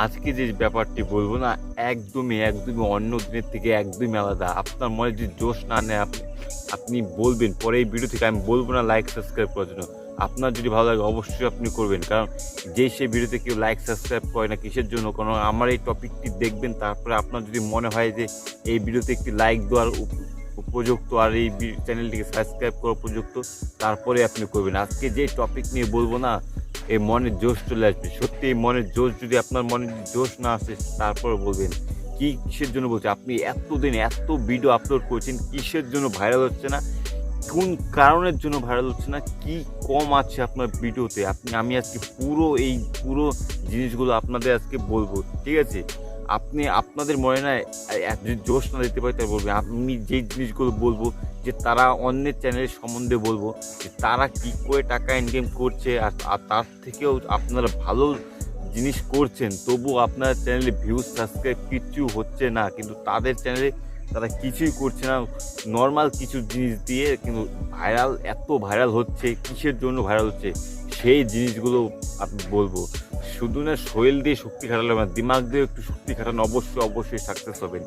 আজকে যে ব্যাপারটি বলবো না, একদমই অন্য দিনের থেকে একদমই আলাদা। আপনার মনে যদি জোশ না নেয়, আপনি বলবেন পরে এই ভিডিও থেকে, আমি বলবো না লাইক সাবস্ক্রাইব করার জন্য। আপনার যদি ভালো লাগে অবশ্যই আপনি করবেন, কারণ সেই ভিডিওতে কেউ লাইক সাবস্ক্রাইব করে না কিসের জন্য? কারণ আমার এই টপিকটি দেখবেন, তারপরে আপনার যদি মনে হয় যে এই ভিডিওতে একটি লাইক দেওয়ার উপযুক্ত আর এই চ্যানেলটিকে সাবস্ক্রাইব করা উপযুক্ত, তারপরে আপনি করবেন। আজকে যে টপিক নিয়ে বলবো না, এই মনের জোশ চলে আসবে। সত্যি এই মনের জোশ, যদি আপনার মনে জোশ না আসে তারপরে বলবেন কিসের জন্য বলছে। আপনি এতদিন এত ভিডিও আপলোড করছেন, কিসের জন্য ভাইরাল হচ্ছে না, কোন কারণের জন্য ভাইরাল হচ্ছে না, কি কম আছে আপনার ভিডিওতে? আমি আজকে পুরো জিনিসগুলো আপনাদের আজকে বলবো, ঠিক আছে? আপনাদের মনে না যদি জোশ না দিতে পারি তাই বলবেন। আমি যেই জিনিসগুলো বলবো, যে তারা অন্যের চ্যানেলের সম্বন্ধে বলবো, যে তারা কী করে টাকা ইনকাম করছে, আর তার থেকেও আপনারা ভালো জিনিস করছেন, তবুও আপনার চ্যানেলে ভিউজ সাবস্ক্রাইব কিচ্ছু হচ্ছে না, কিন্তু তাদের চ্যানেলে তারা কিছুই করছে না, নর্মাল কিছু জিনিস দিয়ে কিন্তু এত ভাইরাল হচ্ছে। কিসের জন্য ভাইরাল হচ্ছে সেই জিনিসগুলো আমি বলবো। শুধু না শরীর দিয়ে শক্তি খাটালে হবে না, দিমাগ দিয়ে একটু শক্তি খাটানো অবশ্যই সাকসেস হবেন।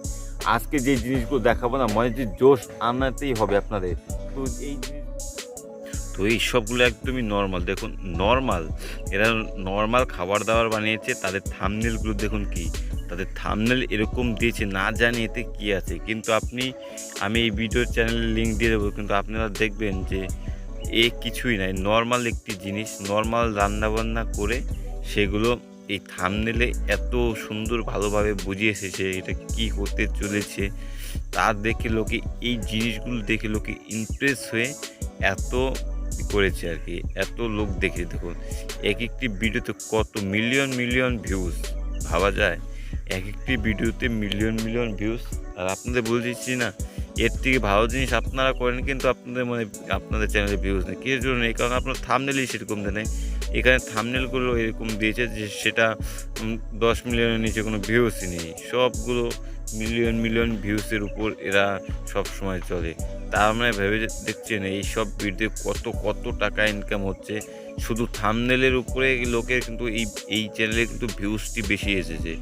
আজকে যে জিনিসগুলো দেখাবো না, মনে যে জোশ আনাতেই হবে আপনাদের। তো এই সবগুলো একদমই নর্মাল। দেখুন এরা নর্মাল খাবার দাবার বানিয়েছে। তাদের থাম্বনেলগুলো দেখুন, তাদের থাম্বনেল এরকম দিয়েছে, না জানি এতে কী আছে। কিন্তু আমি এই ভিডিওর চ্যানেলের লিঙ্ক দিয়ে দেবো, কিন্তু আপনারা দেখবেন যে কিছুই নাই, নর্মাল একটি জিনিস, নর্মাল রান্নাবান্না করে সেগুলো এই থাম্বনেলে এত সুন্দর ভালোভাবে বুঝিয়েছে সে এটা কী হতে চলেছে। তার দেখে লোকে, এই জিনিসগুলো দেখে লোকে ইমপ্রেস হয়ে এত করেছে আর কি, এত লোক দেখে। দেখুন একটি ভিডিওতে কত মিলিয়ন ভিউজ, ভাবা যায় একটি ভিডিওতে মিলিয়ন ভিউজ। আর আপনাদের বলে দিচ্ছি না, এর থেকে ভালো জিনিস আপনারা করেন, কিন্তু আপনাদের চ্যানেলে ভিউজ নেই। কিসের জন্য? এই কারণে আপনার থাম্বনেলই সেরকম দেয়। এখানে থাম্বনেলগুলো এরকম দিয়েছে যে সেটা 10 মিলিয়নের নিচে কোনো ভিউজই নেই, সবগুলো মিলিয়ন ভিউসের উপর এরা সব সময় চলে। তার মানে ভেবে দেখছেন এই সব ভিডিও কত টাকা ইনকাম হচ্ছে শুধু থাম্বনেলের উপরে। লোকের কিন্তু এই চ্যানেলে কিন্তু ভিউজটি বেশি এসেছে।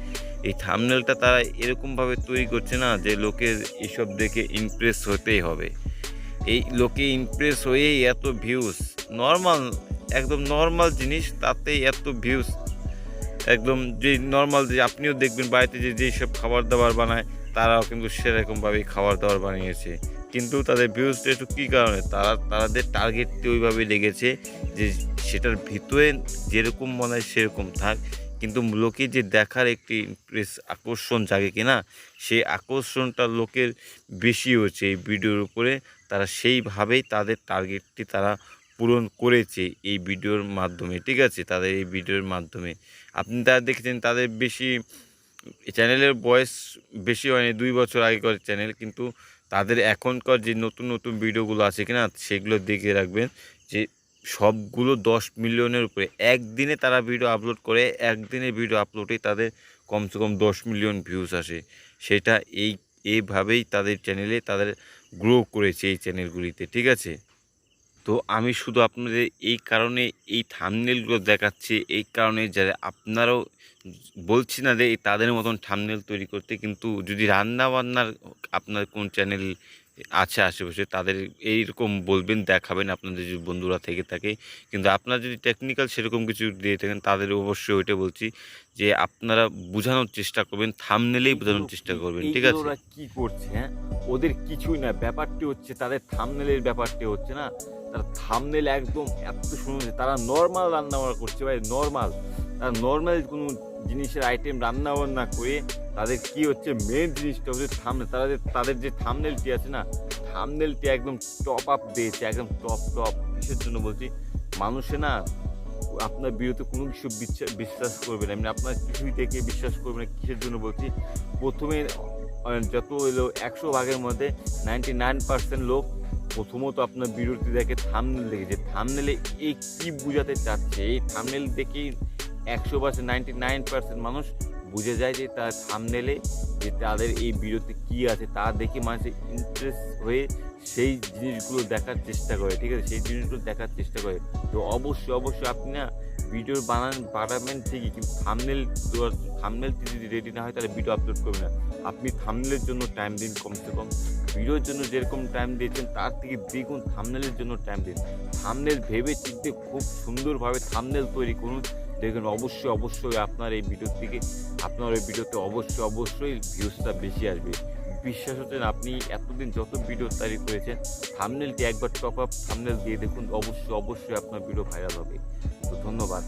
এই থাম্বনেলটা তারা এরকমভাবে তৈরি করছে না যে লোকের এসব দেখে ইমপ্রেস হতেই হবে। এই লোকে ইমপ্রেস হয়েই এত ভিউজ, একদম নর্মাল জিনিস, তাতেই এত ভিউজ। একদম যে নর্মাল, যে আপনিও দেখবেন বাড়িতে যেসব খাবার দাবার বানায়, তারাও কিন্তু সেরকমভাবেই খাবার দাবার বানিয়েছে, কিন্তু তাদের ভিউজটা একটু কী কারণে? তাদের টার্গেটটি ওইভাবেই লেগেছে যে সেটার ভিতরে যেরকম মনে হয় সেরকম থাক, কিন্তু লোকে যে দেখার একটি আকর্ষণ জাগে কিনা, সেই আকর্ষণটা লোকের বেশি হচ্ছে এই ভিডিওর উপরে। তারা সেইভাবেই তাদের টার্গেটটি তারা পূরণ করেছে এই ভিডিওর মাধ্যমে, ঠিক আছে? তাদের এই ভিডিওর মাধ্যমে আপনি তারা দেখেছেন, তাদের বেশি চ্যানেলের বয়স বেশি হয়নি, 2 বছর আগেকার চ্যানেল, কিন্তু তাদের এখনকার যে নতুন ভিডিওগুলো আছে কিনা, সেগুলো দেখে রাখবেন যে সবগুলো 10 মিলিয়নের উপরে। একদিনে তারা ভিডিও আপলোড করে, একদিনের ভিডিও আপলোডেই তাদের কমসে কম 10 মিলিয়ন ভিউজ আসে। সেটা এইভাবেই তাদের চ্যানেলে তাদের গ্রো করেছে এই চ্যানেলগুলিতে, ঠিক আছে? তো আমি শুধু আপনাদের এই কারণে এই থাম্বনেলগুলো দেখাচ্ছি, এই কারণে যারা আপনারাও, বলছি না যে তাদের মতন থাম্বনেল তৈরি করতে, কিন্তু যদি রান্নাবান্নার আপনার কোন চ্যানেল আছে আশেপাশে, তাদের এইরকম বলবেন, দেখাবেন আপনাদের যদি বন্ধুরা থেকে থাকে। কিন্তু আপনারা যদি টেকনিক্যাল সেরকম কিছু দিয়ে থাকেন, তাদের অবশ্যই ওইটা বলছি যে আপনারা বোঝানোর চেষ্টা করবেন, থাম্বনেলেই বোঝানোর চেষ্টা করবেন, ঠিক আছে? ওরা কী করছে, হ্যাঁ, ওদের কিছুই না, ব্যাপারটি হচ্ছে তাদের থাম্বনেলের ব্যাপারটি হচ্ছে না। তারা থাম্বনেল একদম এত সুন্দর, তারা নর্মাল রান্নাবান্না করছে ভাই, তারা নর্মাল কোনো জিনিসের আইটেম রান্নাবান্না করে তাদের কি হচ্ছে, মেন জিনিসটা হচ্ছে থাম্বনেল। তাদের যে থাম্বনেলটি আছে না, থাম্বনেলটি একদম টপ আপ দিয়েছে, একদম টপ। কিসের জন্য বলছি? মানুষে না আপনার বিরুদ্ধে কোনো কিছু বিশ্বাস করবে না, আপনার কিছুই দেখে বিশ্বাস করবে না। কিসের জন্য বলছি? প্রথমে যত এলো 100 ভাগের মধ্যে 99% লোক প্রথমত আপনার ভিডিওটি দেখে থাম্বনেল দেখেছে। থাম্বনেলে এই কী বোঝাতে চাচ্ছে, এই থাম্বনেল দেখেই 100% 99% মানুষ বুঝে যায় যে তার থাম্বনেলে যে তাদের এই ভিডিওতে কী আছে, তা দেখে মানুষের ইন্টারেস্ট হয়ে সেই জিনিসগুলো দেখার চেষ্টা করে, ঠিক আছে, সেই জিনিসগুলো দেখার চেষ্টা করে। তো অবশ্যই আপনি না ভিডিও বানাবেন ঠিকই, কিন্তু থাম্বনেল যদি রেডি না হয় তাহলে ভিডিও আপলোড করবেন না। আপনি থাম্বনেলের জন্য টাইম দিন, কমসে কম ভিডিওর জন্য যেরকম টাইম দিয়েছেন তার থেকে দ্বিগুণ থাম্বনেলের জন্য টাইম দিন। থাম্বনেল ভেবে চিন্তে খুব সুন্দরভাবে থাম্বনেল তৈরি করুন। দেখবেন অবশ্যই আপনার এই ভিডিওতে অবশ্যই ভিউজটা বেশি আসবে। বিশ্বাস হচ্ছে না, আপনি এতদিন যত ভিডিও তৈরি করেছেন, থাম্বনেলটি একবার টপ আপ থাম্বনেল দিয়ে দেখুন, অবশ্যই আপনার ভিডিও ভাইরাল হবে। তো ধন্যবাদ।